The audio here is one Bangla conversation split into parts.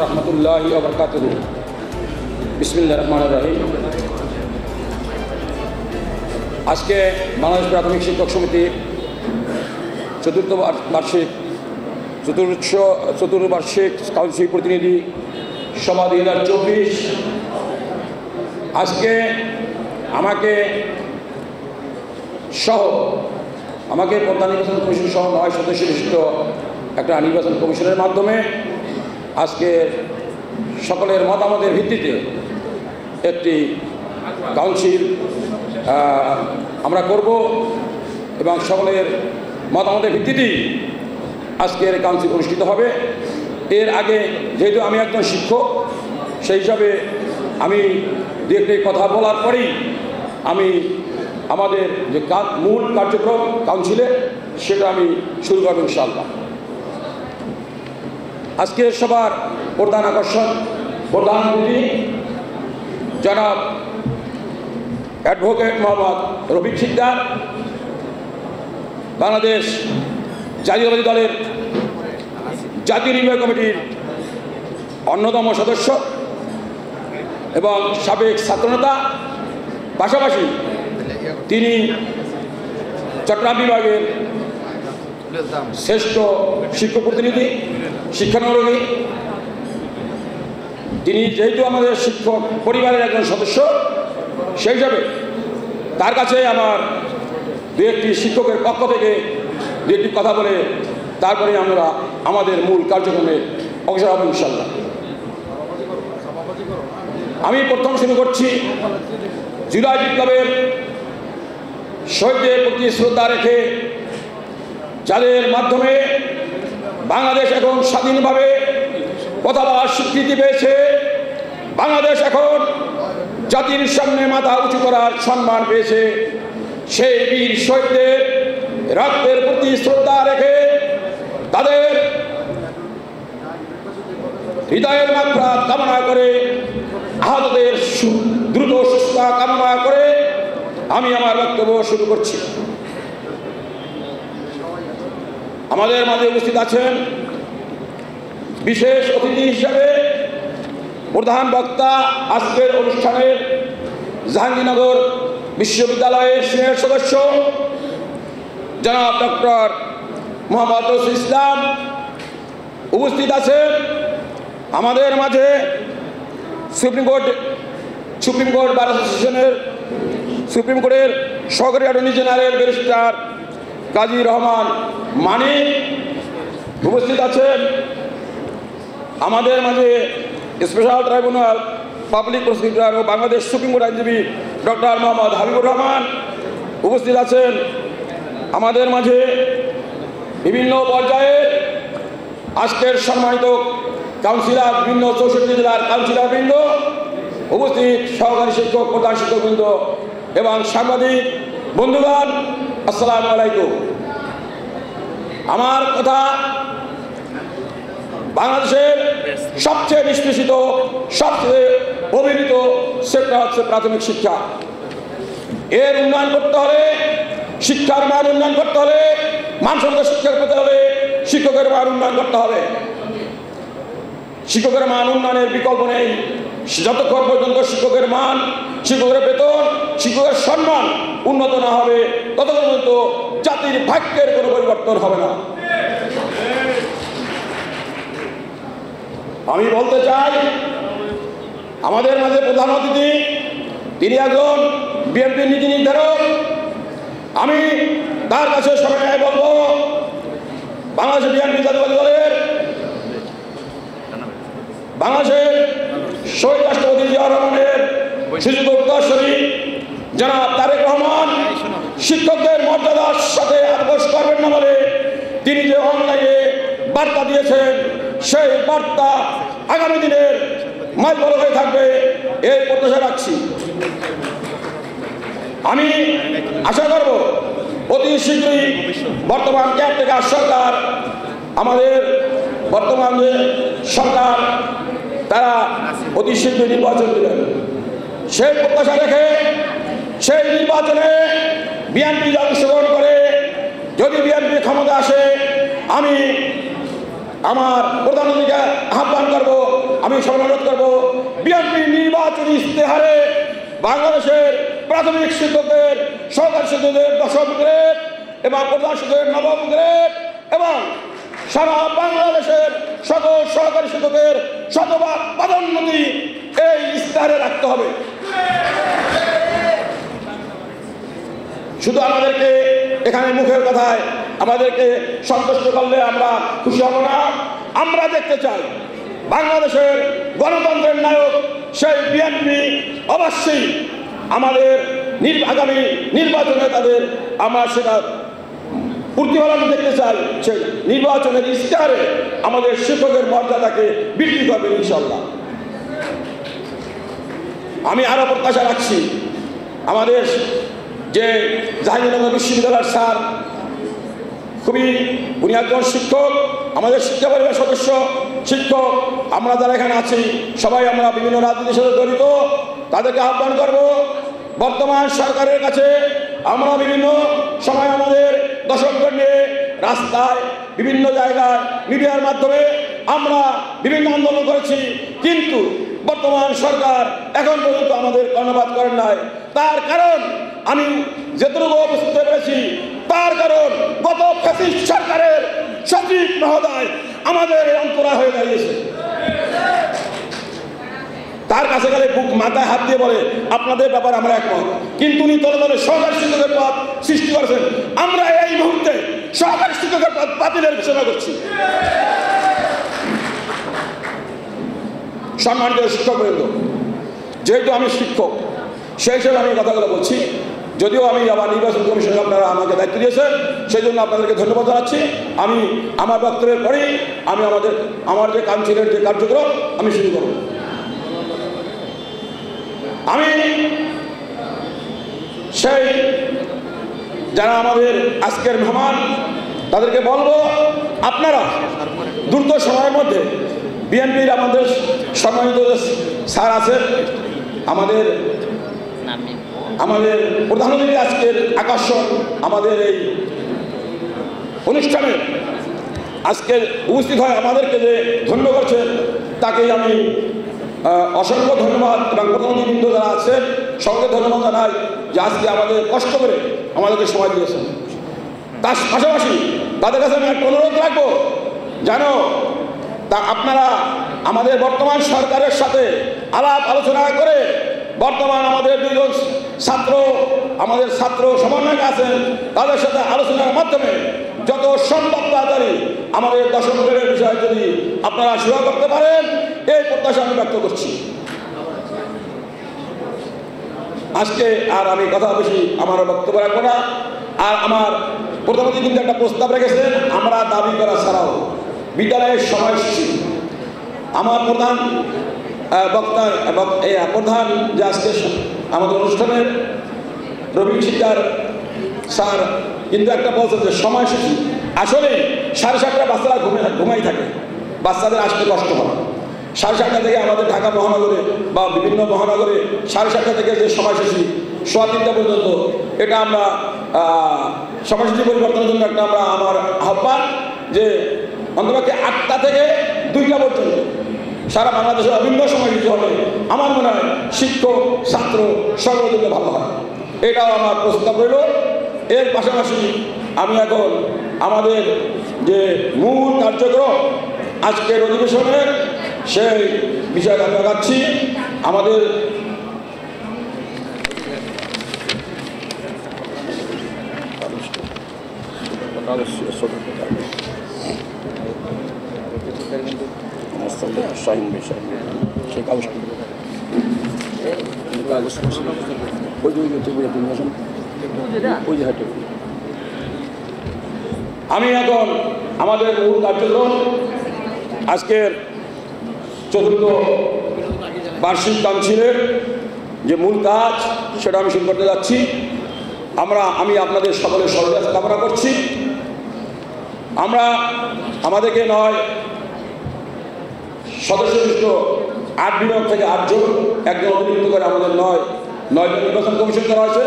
রহমতুল্লাহি ওয়া বারাকাতুহু। বিসমিল্লাহির রহমানির রহিম। আজকে বাংলাদেশ প্রাথমিক শিক্ষক সমিতির চতুর্বার্ষিক কাউন্সিল প্রতিনিধি সভা 2024 আজকে আমাকে প্রধান নির্বাচন কমিশন সহ 9 সদস্য বিশিষ্ট একটা নির্বাচন কমিশনের মাধ্যমে আজকে সকলের মতামতের ভিত্তিতে একটি কাউন্সিল আমরা করব এবং সকলের মতামতের ভিত্তিতেই আজকের কাউন্সিল অনুষ্ঠিত হবে। এর আগে যেহেতু আমি একজন শিক্ষক, সেই হিসাবে আমি দু একটি কথা বলার পরেই আমি আমাদের যে মূল কার্যক্রম কাউন্সিলে সেটা আমি শুরু করব ইনশাআল্লাহ। আজকের সবার প্রধান আকর্ষণ, প্রধান অতিথি জনাব অ্যাডভোকেট মোহাম্মদ রফিক সিকদার, বাংলাদেশ জাতীয়তাবাদী দলের জাতীয় নির্বাহী কমিটির অন্যতম সদস্য এবং সাবেক ছাত্রনেতা, পাশাপাশি তিনি চট্টগ্রাম বিভাগের শ্রেষ্ঠ শিক্ষক প্রতিনিধি, শিক্ষানবিশ। তিনি যেহেতু আমাদের শিক্ষক পরিবারের একজন সদস্য, সেই হিসাবে তার কাছে আমার দু একটি শিক্ষকের পক্ষ থেকে দু একটি কথা বলে তারপরে আমরা আমাদের মূল কার্যক্রমে অগ্রসর হব ইনশাআল্লাহ। আমি প্রথম শুরু করছি জুলাই বিপ্লবের শহীদদের প্রতি শ্রদ্ধা রেখে, যাদের মাধ্যমে বাংলাদেশ এখন স্বাধীনভাবে কথা বলার স্বীকৃতি পেয়েছে, বাংলাদেশ এখন জাতির সামনে মাথা উঁচু করার সম্মান পেয়েছে, সেই বীর শহীদদের রক্তের প্রতি শ্রদ্ধা রেখে তাদের হৃদয়ের মাগফিরাত কামনা করে, আহতদের দ্রুত সুস্থতা কামনা করে আমি আমার বক্তব্য শুরু করছি। আমাদের মাঝে উপস্থিত আছেন বিশেষ অতিথি হিসাবে প্রধান বক্তা, আজকের অনুষ্ঠানের জাহাঙ্গীরনগর বিশ্ববিদ্যালয়ের সিনিয়র সদস্য জনাব ডক্টর মোহাম্মদ রশিদ ইসলাম। উপস্থিত আছেন আমাদের মাঝে সুপ্রিম কোর্ট বার অ্যাসোসিয়েশনের সুপ্রিম কোর্টের সহকারী অ্যাটর্নি জেনারেল ব্যারিস্টার কাজী রহমান মানিক। উপস্থিত আছেন আমাদের মাঝে স্পেশাল ট্রাইব্যুনাল পাবলিক প্রসিকিউটর ও বাংলাদেশ সুপ্রিম কোর্ট আইনজীবী ডক্টর মোহাম্মদ হাবিবুর রহমান। উপস্থিত আছেন আমাদের মাঝে বিভিন্ন পর্যায়ে আজকের সম্মানিত কাউন্সিলর, বিভিন্ন 64 জেলার কাউন্সিলরবৃন্দ, উপস্থিত সহকারী শিক্ষক, প্রধান শিক্ষকবৃন্দ এবং সাংবাদিক বন্ধুগণ, আসসালামু আলাইকুম। আমার কথা বাংলাদেশের সবচেয়ে নিষ্পেষিত, সবচেয়ে অবহেলিত সেক্টর হচ্ছে প্রাথমিক শিক্ষা। এর উন্নয়ন করতে হলে, শিক্ষার মান উন্নয়ন করতে হলে, মানসম্মত শিক্ষা পেতে হলে শিক্ষকের মান উন্নয়ন করতে হবে। শিক্ষকের মান উন্নয়নের বিকল্প নেই। যতক্ষণ পর্যন্ত শিক্ষকের মান, শিক্ষকের বেতন, শিক্ষকের সম্মান উন্নত না হবে, ততক্ষণ পর্যন্ত জাতির ভাগ্যের কোনো পরিবর্তন হবে না। আমি বলতে চাই, আমাদের মাঝে প্রধান অতিথি তিনি একজন বিএনপির নীতি নির্ধারক। আমি তার কাছে সবাই বলবো, বাংলাদেশের বিএনপি জাতীয়তাবাদী দলের বাংলাদেশের শহীদ রাষ্ট্রপতি জিয়াউর রহমানের শিশুর উত্তরসূরি জনাব তারেক রহমান শিক্ষকদের মর্যাদার সাথে আপোষ করবেন না বলে তিনি যে অনলাইনে বার্তা দিয়েছেন, সেই বার্তা আগামী দিনের মাইলফলক হয়ে থাকবে, এই প্রত্যাশা রাখছি। আমি আশা করব অতি শীঘ্রই বর্তমান কেয়ারটেকার সরকার, আমাদের বর্তমান যে সরকার, তারা অতি শীঘ্রই নির্বাচন দেবেন। সেই প্রত্যাশা রেখে সেই নির্বাচনে বিএনপি অংশগ্রহণ করে যদি বিএনপি ক্ষমতা আসে, আমি আমার প্রধানমন্ত্রীকে আহ্বান করব সবাই অনুরোধ করবো বিএনপি নির্বাচনী ইশতেহারে বাংলাদেশের প্রাথমিক শিক্ষকদের, সরকারি শিক্ষকদের 10ম গ্রেড এবং প্রধান শিক্ষকের 9ম গ্রেড এবং সারা বাংলাদেশের সকল সরকারি শিক্ষকের শতভাগ পদোন্নতি এই ইশতেহারে রাখতে হবে। শুধু আমাদেরকে এখানে মুখের কথায় আমাদেরকে সন্তুষ্ট করলে আমরা খুশি হব না। আমরা দেখতে চাই বাংলাদেশের গণতন্ত্রের নায়ক সেই বিএনপি অবশ্যই আমাদের আগামী নির্বাচনে তাদের আমরা সেটা প্রতিফলন দেখতে চাই। সেই নির্বাচনের ইশতেহারে আমাদের শিক্ষকের মর্যাদাকে বৃদ্ধি করবেন ইনশাল্লাহ। আমি আরো প্রত্যাশা রাখছি আমাদের যে জাহাঙ্গীরনগর বিশ্ববিদ্যালয়ের স্যার উনি একজন শিক্ষক, আমাদের শিক্ষা পরিবারের সদস্য শিক্ষক। আমরা যারা এখানে আছি সবাই আমরা বিভিন্ন রাজনীতির সাথে জড়িত, তাদেরকে আহ্বান করব বর্তমান সরকারের কাছে আমরা বিভিন্ন সময় আমাদের দশকদের নিয়ে রাস্তায় বিভিন্ন জায়গায় মিডিয়ার মাধ্যমে আমরা বিভিন্ন আন্দোলন করেছি, কিন্তু বর্তমান সরকার এখন পর্যন্ত আমাদের কর্ণপাত করেন নাই। তার কারণ আমি যেটুকু বুঝতে পেরেছি, তার কারণ গত ফ্যাসিস্ট সরকারের সচিব মহোদয় আমাদের অন্তরা হয়ে দাঁড়িয়েছে। তার কাছে গেলে বুক মাথায় হাত দিয়ে বলে আপনাদের ব্যাপারে আমরা একমত, কিন্তু উনি তলে তলে সরকারি শিক্ষকের পদ সৃষ্টি করেছেন। আমরা এই মুহূর্তে সরকারি শিক্ষকের পদ বাতিলের ঘোষণা করছি। সম্মানিত শিক্ষকবৃন্দ, যেহেতু আমি শিক্ষক সেই হিসেবে আমি কথাগুলো বলছি, যদিও আমি আবার নির্বাচন কমিশনে আপনারা আমাকে দায়িত্ব দিয়েছেন, সেই জন্য আপনাদেরকে ধন্যবাদ জানাচ্ছি। আমি আমার বক্তব্যের পরেই আমি আমার যে কাউন্সিলের যে কার্যক্রম আমি শুরু করব। আমি সেই যারা আমাদের আজকের মেহমান তাদেরকে বলবো আপনারা দ্রুত সময়ের মধ্যে বিএনপির আমাদের সম্মানিত স্যার আছেন, আমাদের প্রধান অতিথি আজকের আকর্ষণ আমাদের এই অনুষ্ঠানে আজকে উপস্থিত হয় আমাদেরকে যে ধন্য করছেন তাকেই আমি অসংখ্য ধন্যবাদ এবং প্রধানমন্ত্রীবৃন্দ যারা আছেন সঙ্গে ধন্যবাদ জানাই যে আজকে আমাদের কষ্ট করে আমাদেরকে সময় দিয়েছেন। তার পাশাপাশি তাদের কাছে আমি একটা অনুরোধ রাখবো যেন তা আপনারা আমাদের বর্তমান সরকারের সাথে আলাপ আলোচনা করে বর্তমান আমাদের দুজন আমাদের ছাত্র সমন্বয়ক আছেন তাদের সাথে আলোচনার মাধ্যমে যত সম্ভব তাড়াতাড়ি আমাদের 10ম গ্রেডের বিষয়ে যদি আপনারা সেবা করতে পারেন এই প্রত্যাশা আমি ব্যক্ত করছি। আজকে আর আমি কথা বেশি আমার বক্তব্য রাখবো না। আর আমার প্রধানমন্ত্রী কিন্তু একটা প্রস্তাব রেখেছেন, আমরা দাবি করা ছাড়াও বিদ্যালয়ের সময়সূচি আমার প্রধান প্রধান যে আজকে আমাদের অনুষ্ঠানের রবি শিকদার স্যার কিন্তু একটা বলছেন যে সময়সূচি আসলে 7:30 বাচ্চারা ঘুমাই থাকে, বাচ্চাদের আসতে কষ্ট হয়। 7:30 থেকে আমাদের ঢাকা মহানগরে বা বিভিন্ন মহানগরে 7:30 থেকে যে সময়সূচি 3:15 পর্যন্ত, এটা আমরা সময়সূচি পরিবর্তনের জন্য একটা আমার আহ্বান যে অন্তপক্ষে 8টা থেকে 2টা পর্যন্ত সারা বাংলাদেশের অভিন্ন সময়সূচি হলে আমার মনে হয় শিক্ষক ছাত্র সকলের জন্য ভালো হয়। এটাও আমার প্রস্তাব রইল। এর পাশাপাশি আমি এখন আমাদের যে মূল কার্যক্রম আজকের অধিবেশনের সেই বিষয়টা দেখাচ্ছি। আমাদের আমি এখন আমাদের মূল কার্যক্রম আজকের 4th বার্ষিক কাউন্সিলের যে মূল কাজ সেটা আমি শুরু করতে যাচ্ছি। আমি আপনাদের সকলের সহযোগিতা কামনা করছি। আমাদেরকে নয় সদস্য বিশিষ্ট 8 বিভাগ থেকে 8 জন একজন অতিরিক্ত করে আমাদের 9 জন নির্বাচন কমিশন করা হয়েছে।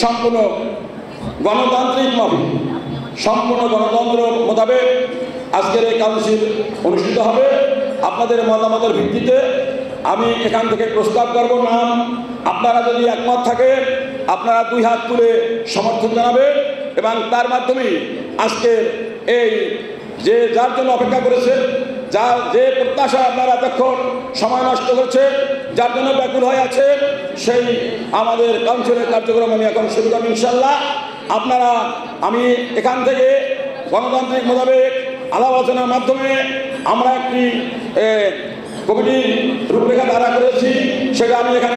সম্পূর্ণ গণতান্ত্রিক মাফিক সম্পূর্ণ গণতন্ত্র মোতাবেক আজকের এই কাউন্সিল অনুষ্ঠিত হবে আপনাদের মতামতের ভিত্তিতে আমি এখান থেকে প্রস্তাব করব নাম। আপনারা যদি একমত থাকে আপনারা দুই হাত তুলে সমর্থন জানাবেন এবং তার মাধ্যমে আজকে এই যে যার জন্য অপেক্ষা করেছে, যে প্রত্যাশা আপনারা এতক্ষণ সময় নষ্ট করছে, যার জন্য ব্যাকুল হয়ে আছে, সেই আমাদের কাউন্সিলের কার্যক্রম আমি এখন শুরু করব ইনশাল্লাহ। আপনারা আমি এখান থেকে গণতান্ত্রিক মোতাবেক আলাপ আলোচনার মাধ্যমে আমরা একটি কমিটির রূপরেখা ধারা করেছি, সেটা আমি এখানে